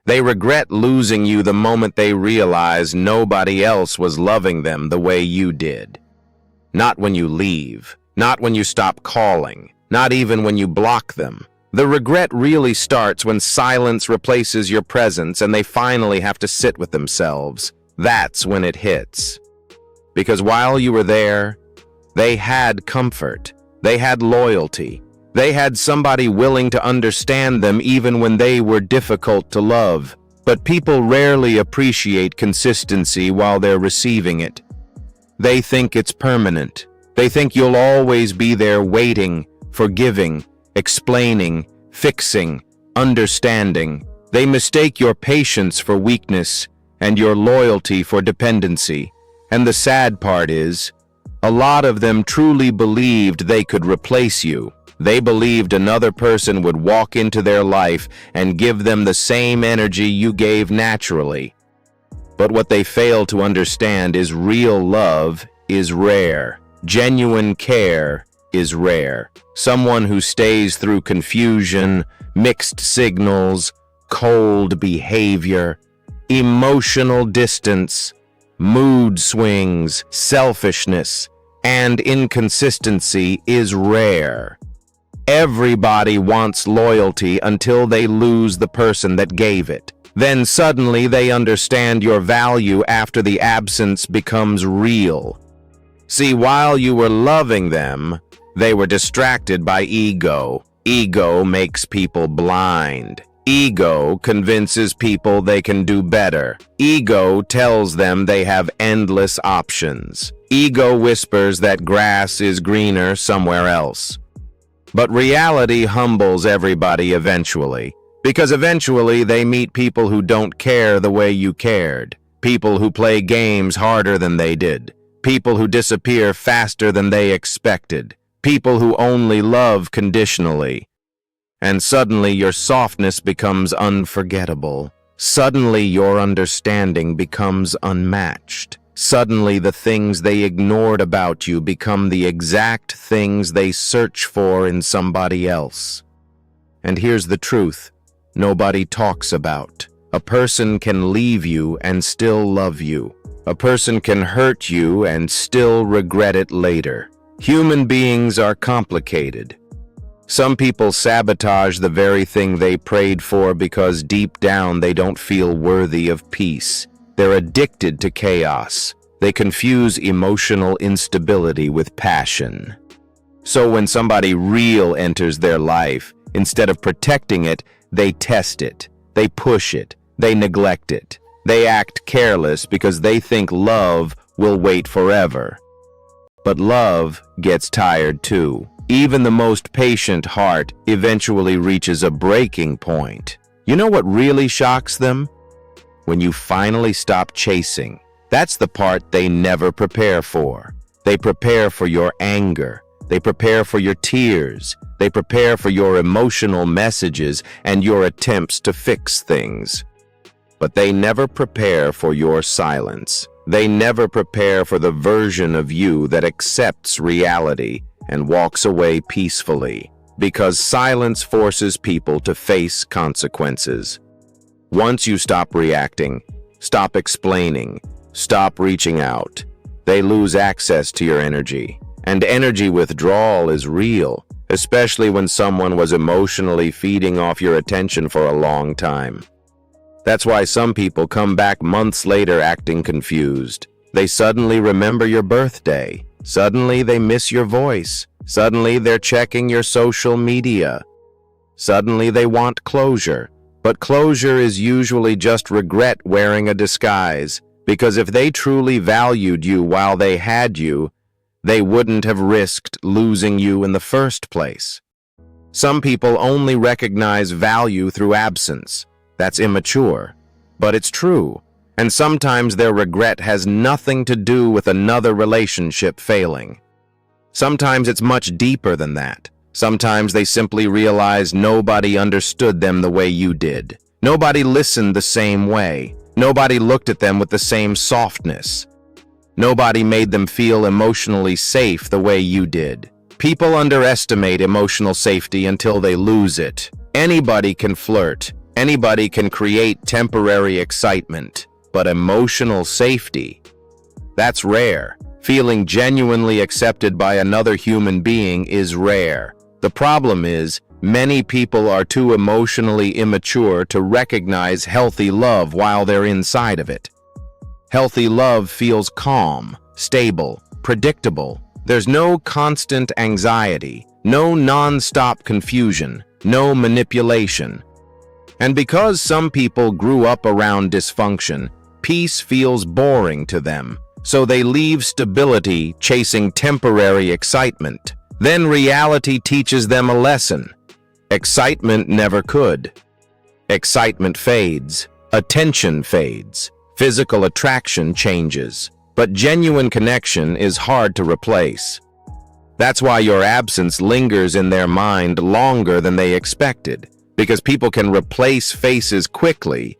They regret losing you the moment they realize nobody else was loving them the way you did. Not when you leave, not when you stop calling, not even when you block them. The regret really starts when silence replaces your presence and they finally have to sit with themselves. That's when it hits. Because while you were there, they had comfort, they had loyalty, they had somebody willing to understand them even when they were difficult to love. But people rarely appreciate consistency while they're receiving it. They think it's permanent. They think you'll always be there waiting, forgiving, explaining, fixing, understanding. They mistake your patience for weakness and your loyalty for dependency. And the sad part is, a lot of them truly believed they could replace you. They believed another person would walk into their life and give them the same energy you gave naturally. But what they fail to understand is real love is rare. Genuine care is rare. Someone who stays through confusion, mixed signals, cold behavior, emotional distance, mood swings, selfishness, and inconsistency is rare. Everybody wants loyalty until they lose the person that gave it. Then suddenly they understand your value after the absence becomes real. See, while you were loving them, they were distracted by ego. Ego makes people blind. Ego convinces people they can do better. Ego tells them they have endless options. Ego whispers that grass is greener somewhere else. But reality humbles everybody eventually, because eventually they meet people who don't care the way you cared, people who play games harder than they did, people who disappear faster than they expected, people who only love conditionally. And suddenly your softness becomes unforgettable. Suddenly your understanding becomes unmatched. Suddenly the things they ignored about you become the exact things they search for in somebody else. And here's the truth nobody talks about. A person can leave you and still love you. A person can hurt you and still regret it later. Human beings are complicated. Some people sabotage the very thing they prayed for because deep down they don't feel worthy of peace. They're addicted to chaos. They confuse emotional instability with passion. So when somebody real enters their life, instead of protecting it, they test it. They push it. They neglect it. They act careless because they think love will wait forever. But love gets tired too. Even the most patient heart eventually reaches a breaking point. You know what really shocks them? When you finally stop chasing. That's the part they never prepare for. They prepare for your anger. They prepare for your tears. They prepare for your emotional messages and your attempts to fix things. But they never prepare for your silence. They never prepare for the version of you that accepts reality and walks away peacefully, because silence forces people to face consequences. Once you stop reacting, stop explaining, stop reaching out, they lose access to your energy. And energy withdrawal is real, especially when someone was emotionally feeding off your attention for a long time. That's why some people come back months later acting confused. They suddenly remember your birthday. Suddenly they miss your voice. Suddenly they're checking your social media. Suddenly they want closure. But closure is usually just regret wearing a disguise, because if they truly valued you while they had you, they wouldn't have risked losing you in the first place. Some people only recognize value through absence. That's immature, but it's true. And sometimes their regret has nothing to do with another relationship failing. Sometimes it's much deeper than that. Sometimes they simply realize nobody understood them the way you did. Nobody listened the same way. Nobody looked at them with the same softness. Nobody made them feel emotionally safe the way you did. People underestimate emotional safety until they lose it. Anybody can flirt. Anybody can create temporary excitement, but emotional safety, that's rare. Feeling genuinely accepted by another human being is rare. The problem is, many people are too emotionally immature to recognize healthy love while they're inside of it. Healthy love feels calm, stable, predictable. There's no constant anxiety, no non-stop confusion, no manipulation. And because some people grew up around dysfunction, peace feels boring to them, so they leave stability chasing temporary excitement. Then reality teaches them a lesson. Excitement never could. Excitement fades, attention fades, physical attraction changes, but genuine connection is hard to replace. That's why your absence lingers in their mind longer than they expected, because people can replace faces quickly,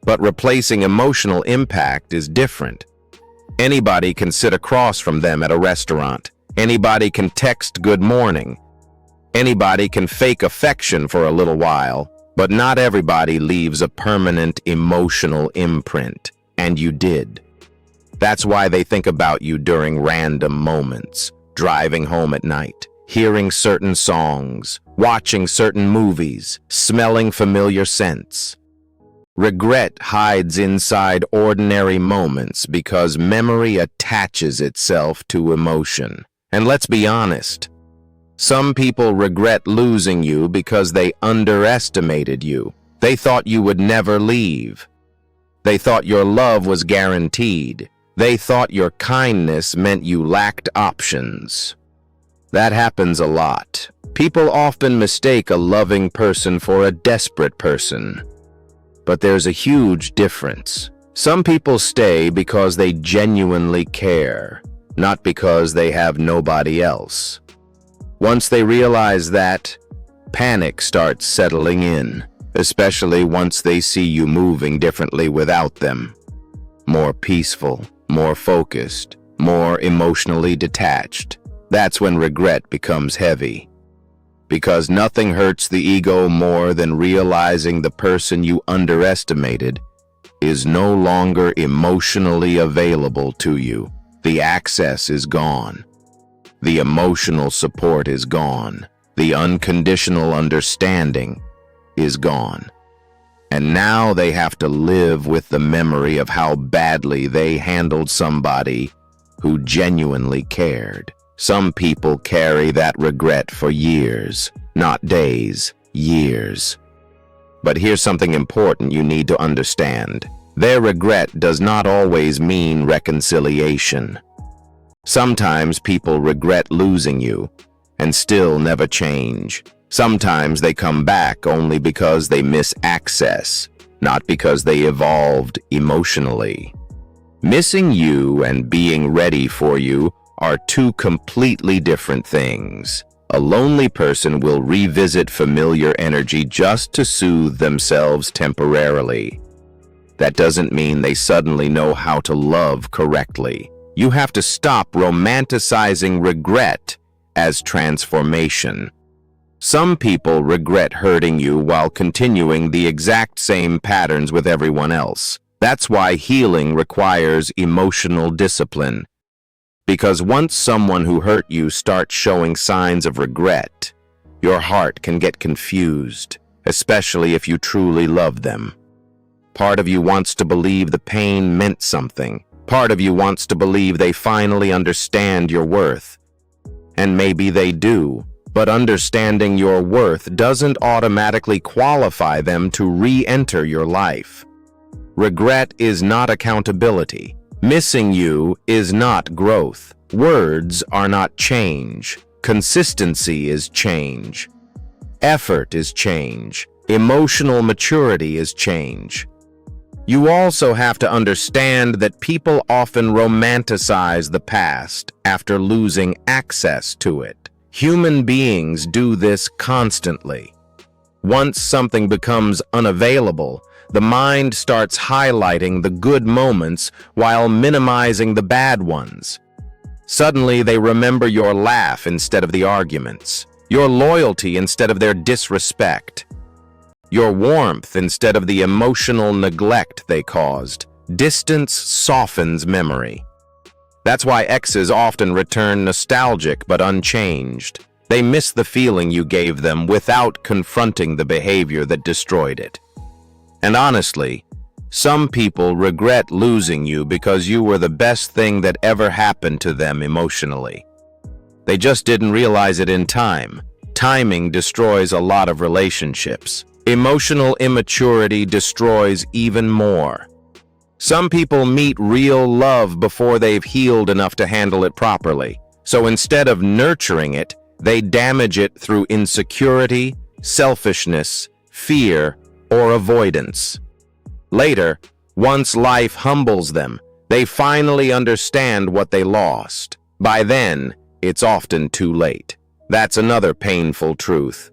but replacing emotional impact is different. Anybody can sit across from them at a restaurant. Anybody can text good morning. Anybody can fake affection for a little while, but not everybody leaves a permanent emotional imprint, and you did. That's why they think about you during random moments, driving home at night, hearing certain songs, watching certain movies, smelling familiar scents. Regret hides inside ordinary moments because memory attaches itself to emotion. And let's be honest, some people regret losing you because they underestimated you. They thought you would never leave. They thought your love was guaranteed. They thought your kindness meant you lacked options. That happens a lot. People often mistake a loving person for a desperate person. But there's a huge difference. Some people stay because they genuinely care, not because they have nobody else. Once they realize that, panic starts settling in, especially once they see you moving differently without them. More peaceful, more focused, more emotionally detached. That's when regret becomes heavy. Because nothing hurts the ego more than realizing the person you underestimated is no longer emotionally available to you. The access is gone. The emotional support is gone. The unconditional understanding is gone. And now they have to live with the memory of how badly they handled somebody who genuinely cared. Some people carry that regret for years, not days, years. But here's something important you need to understand. Their regret does not always mean reconciliation. Sometimes people regret losing you and still never change. Sometimes they come back only because they miss access, not because they evolved emotionally. Missing you and being ready for you are two completely different things. A lonely person will revisit familiar energy just to soothe themselves temporarily. That doesn't mean they suddenly know how to love correctly. You have to stop romanticizing regret as transformation. Some people regret hurting you while continuing the exact same patterns with everyone else. That's why healing requires emotional discipline. Because once someone who hurt you starts showing signs of regret, your heart can get confused, especially if you truly love them. Part of you wants to believe the pain meant something. Part of you wants to believe they finally understand your worth. And maybe they do, but understanding your worth doesn't automatically qualify them to re-enter your life. Regret is not accountability. Missing you is not growth. Words are not change. Consistency is change. Effort is change. Emotional maturity is change. You also have to understand that people often romanticize the past after losing access to it. Human beings do this constantly. Once something becomes unavailable, the mind starts highlighting the good moments while minimizing the bad ones. Suddenly, they remember your laugh instead of the arguments, your loyalty instead of their disrespect, your warmth instead of the emotional neglect they caused. Distance softens memory. That's why exes often return nostalgic but unchanged. They miss the feeling you gave them without confronting the behavior that destroyed it. And honestly, some people regret losing you because you were the best thing that ever happened to them emotionally. They just didn't realize it in time. Timing destroys a lot of relationships. Emotional immaturity destroys even more. Some people meet real love before they've healed enough to handle it properly. So instead of nurturing it, they damage it through insecurity, selfishness, fear, or avoidance. Later, once life humbles them, they finally understand what they lost. By then, it's often too late. That's another painful truth.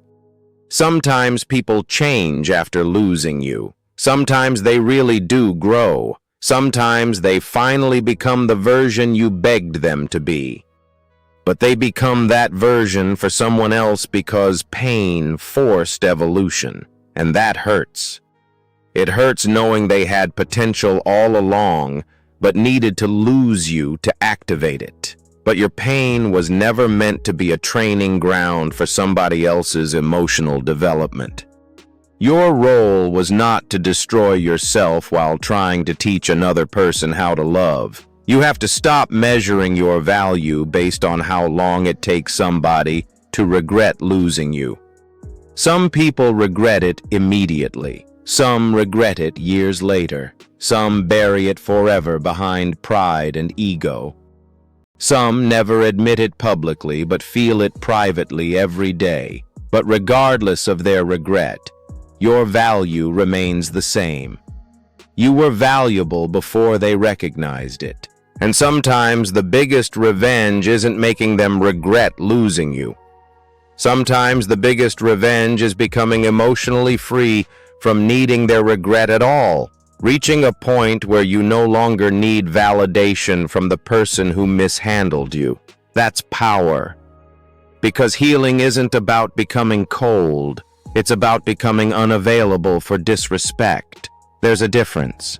Sometimes people change after losing you. Sometimes they really do grow. Sometimes they finally become the version you begged them to be. But they become that version for someone else because pain forced evolution, and that hurts. It hurts knowing they had potential all along, but needed to lose you to activate it. But your pain was never meant to be a training ground for somebody else's emotional development. Your role was not to destroy yourself while trying to teach another person how to love. You have to stop measuring your value based on how long it takes somebody to regret losing you. Some people regret it immediately. Some regret it years later. Some bury it forever behind pride and ego. Some never admit it publicly but feel it privately every day. But regardless of their regret, your value remains the same. You were valuable before they recognized it. And sometimes the biggest revenge isn't making them regret losing you. Sometimes the biggest revenge is becoming emotionally free from needing their regret at all, reaching a point where you no longer need validation from the person who mishandled you. That's power. Because healing isn't about becoming cold. It's about becoming unavailable for disrespect. There's a difference.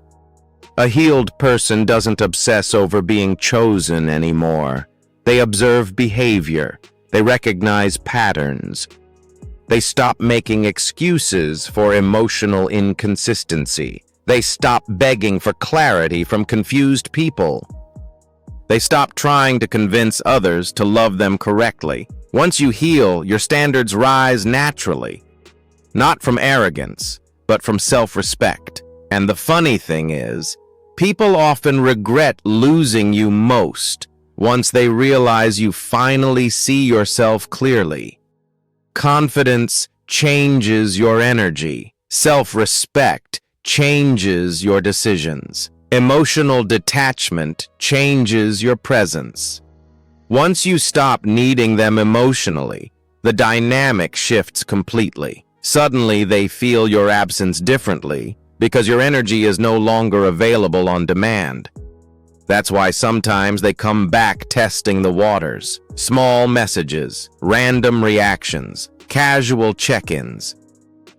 A healed person doesn't obsess over being chosen anymore. They observe behavior. They recognize patterns. They stop making excuses for emotional inconsistency. They stop begging for clarity from confused people. They stop trying to convince others to love them correctly. Once you heal, your standards rise naturally. Not from arrogance, but from self-respect. And the funny thing is, people often regret losing you most once they realize you finally see yourself clearly. Confidence changes your energy. Self-respect changes your decisions. Emotional detachment changes your presence. Once you stop needing them emotionally, the dynamic shifts completely. Suddenly, they feel your absence differently because your energy is no longer available on demand. That's why sometimes they come back testing the waters. Small messages, random reactions, casual check-ins.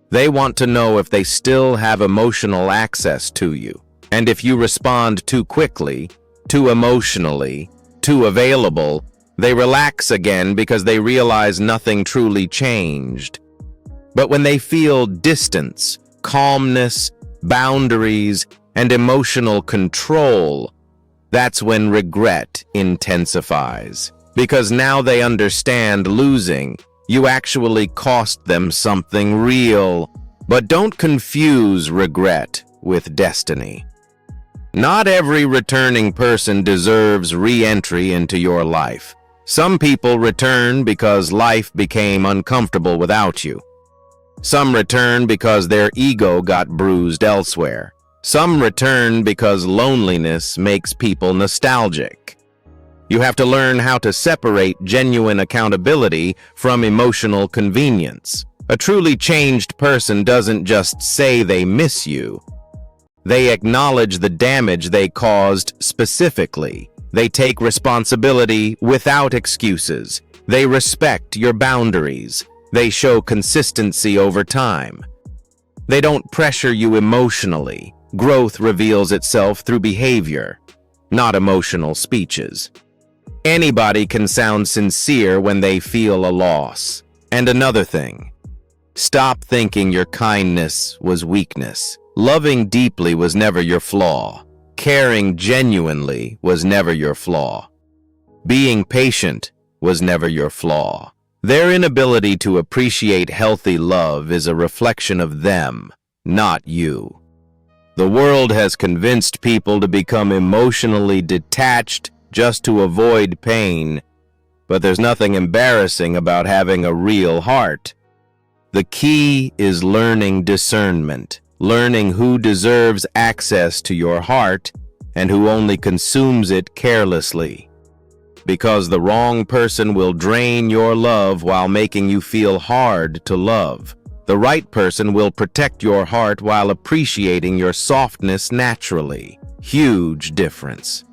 They want to know if they still have emotional access to you. And if you respond too quickly, too emotionally, too available, they relax again because they realize nothing truly changed. But when they feel distance, calmness, boundaries, and emotional control, that's when regret intensifies. Because now they understand losing, you actually cost them something real. But don't confuse regret with destiny. Not every returning person deserves re-entry into your life. Some people return because life became uncomfortable without you. Some return because their ego got bruised elsewhere. Some return because loneliness makes people nostalgic. You have to learn how to separate genuine accountability from emotional convenience. A truly changed person doesn't just say they miss you. They acknowledge the damage they caused specifically. They take responsibility without excuses. They respect your boundaries. They show consistency over time. They don't pressure you emotionally. Growth reveals itself through behavior, not emotional speeches. Anybody can sound sincere when they feel a loss. And another thing, stop thinking your kindness was weakness. Loving deeply was never your flaw. Caring genuinely was never your flaw. Being patient was never your flaw. Their inability to appreciate healthy love is a reflection of them, not you. The world has convinced people to become emotionally detached just to avoid pain, but there's nothing embarrassing about having a real heart. The key is learning discernment, learning who deserves access to your heart and who only consumes it carelessly. Because the wrong person will drain your love while making you feel hard to love. The right person will protect your heart while appreciating your softness naturally. Huge difference.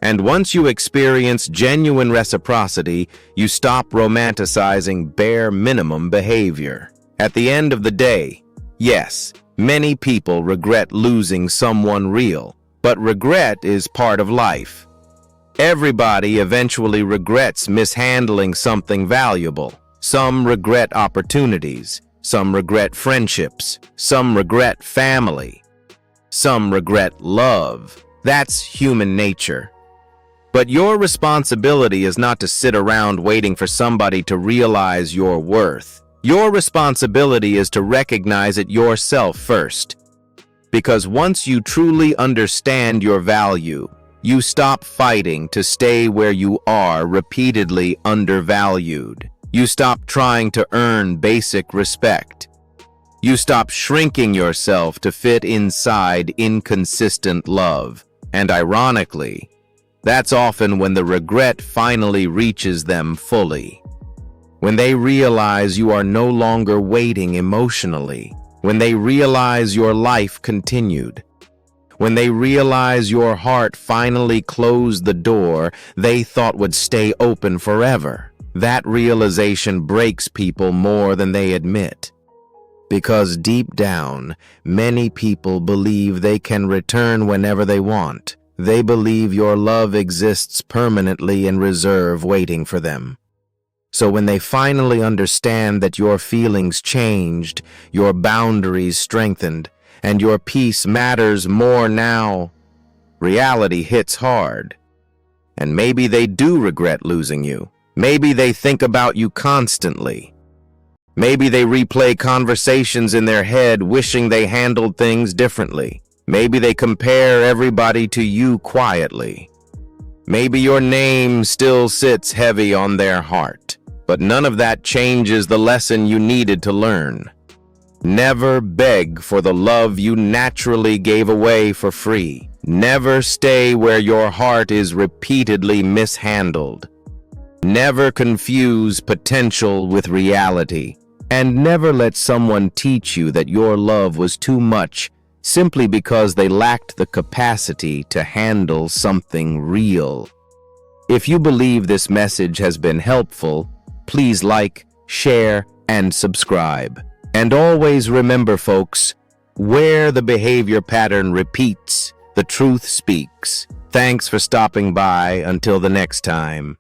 And once you experience genuine reciprocity, you stop romanticizing bare minimum behavior. At the end of the day, yes, many people regret losing someone real, but regret is part of life. Everybody eventually regrets mishandling something valuable. Some regret opportunities. Some regret friendships. Some regret family. Some regret love. That's human nature. But your responsibility is not to sit around waiting for somebody to realize your worth. Your responsibility is to recognize it yourself first. Because once you truly understand your value, you stop fighting to stay where you are repeatedly undervalued. You stop trying to earn basic respect. You stop shrinking yourself to fit inside inconsistent love. And ironically, that's often when the regret finally reaches them fully. When they realize you are no longer waiting emotionally. When they realize your life continued. When they realize your heart finally closed the door they thought would stay open forever. That realization breaks people more than they admit. Because deep down, many people believe they can return whenever they want. They believe your love exists permanently in reserve waiting for them. So when they finally understand that your feelings changed, your boundaries strengthened, and your peace matters more now, reality hits hard. And maybe they do regret losing you. Maybe they think about you constantly. Maybe they replay conversations in their head wishing they handled things differently. Maybe they compare everybody to you quietly. Maybe your name still sits heavy on their heart. But none of that changes the lesson you needed to learn. Never beg for the love you naturally gave away for free. Never stay where your heart is repeatedly mishandled. Never confuse potential with reality. And never let someone teach you that your love was too much simply because they lacked the capacity to handle something real. If you believe this message has been helpful, please like, share, and subscribe. And always remember, folks, where the behavior pattern repeats, the truth speaks. Thanks for stopping by. Until the next time.